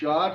4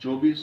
24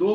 2